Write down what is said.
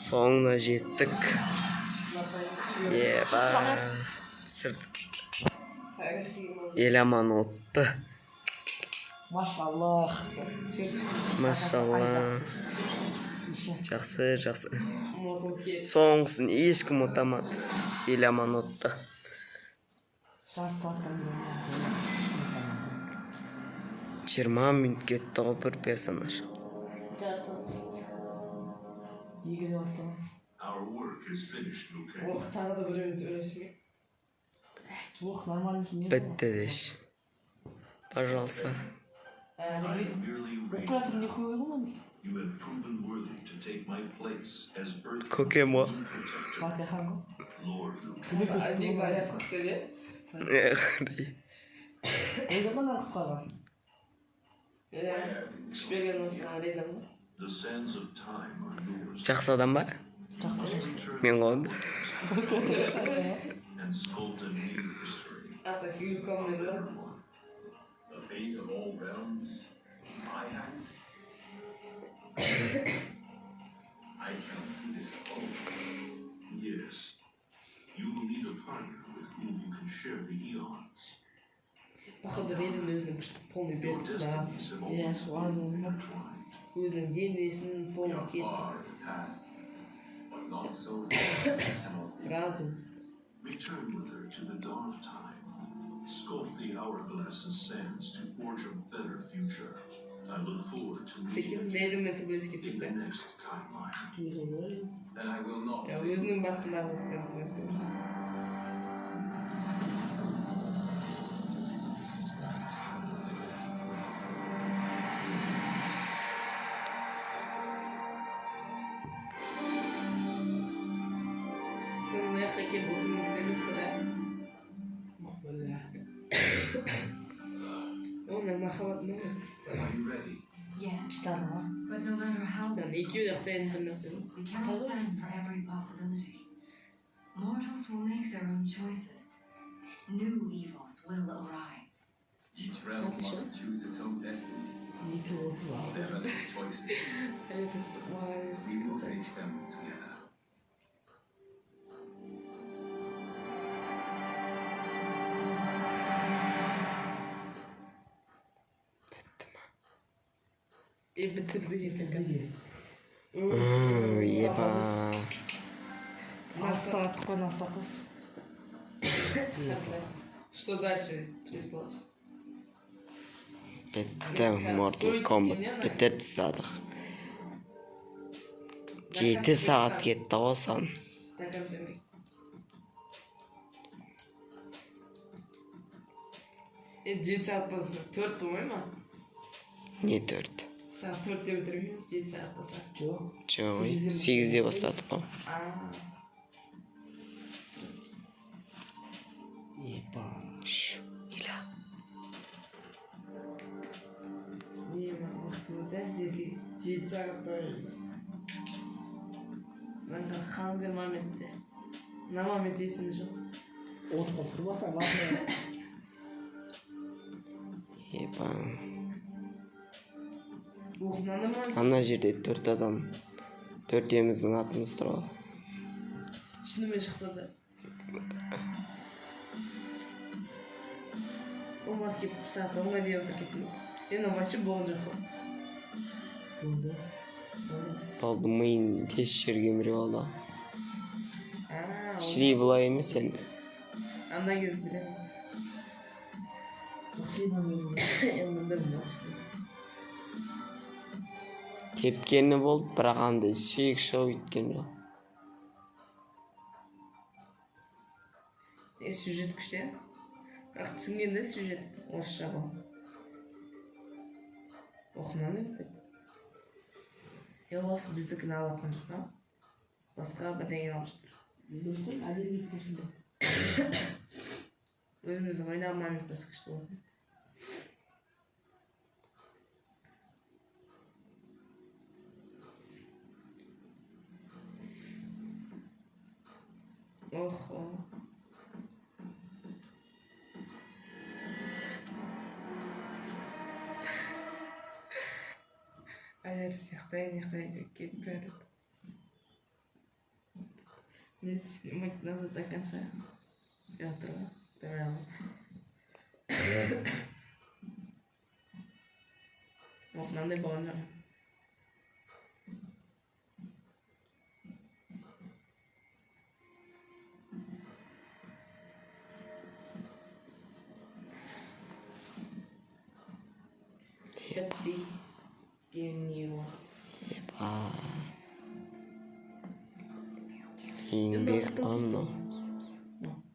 Соңына жеттік. Ел аман отты. Машаллах. Машалла. Жақсы. Соңғысын ешкім отамады. Ел аман отты. 20 минут кетті ғой бір персонаж. Бітті деш. Пожалуйста. Көкем о. Жақсы адам ба? Мен қонды. Өзінің денесін полы кетті. Разум. Return with her to the dawn of time. Sculpt the hourglass and sands to forge a better future. I look forward to meeting you in the next timeline. And I will not. Өзінің басындағы өстіміз. Are you ready? Yes, but no matter how we cannot plan for every possibility. Mortals will make their own choices. New evils will arise. Each realm must choose its own destiny. Whatever their choices, we will face them together. Bitirdi. Еба. Что дальше? Бітті мортал комбат. Бітір тастадық. 7 сағат кетті ғой сан. Сағат болса 4 болмай ма? Не 4? Сағат 4-те бітірмейміз, 7 сағат болса. Жоқ, 8-де бастадық қой. Уақытымыз 7 сағат қойыз. Қандай моментте? Мына момент есінде жоқ. Отқып тұрмаса бақылай. Ана жерде 4 адам. 4-еміздің атымыз тұрады. Шынымен шықса да. Омар кеп сағат 10-ға дейін отыр кеттім. Енді вообще болған жоқ қой. Болды, миын тез жерге мүре болды. Шірей бұлай емес енді. Ана кез білеміз. Тепкені болды, бірақ андай сүйек шығып өткен жоқ. Сюжет күшті. Бірақ түсінгенде сюжет орысша ғой. Оқынаны өтпеді. Осы біздікін алып атқан жоқ та? Басқа бірдеңені алып жатыр. Достым, әдебиет көшінде. Өзіміздің ойнаған момент басы күшті болатын. Охо. Әйер сияқтайын, ехайын деп кетіп бәріп. Не снимать надо до конца. Я отрываю. Ох, надо было. Бітті геніо. еңбек анно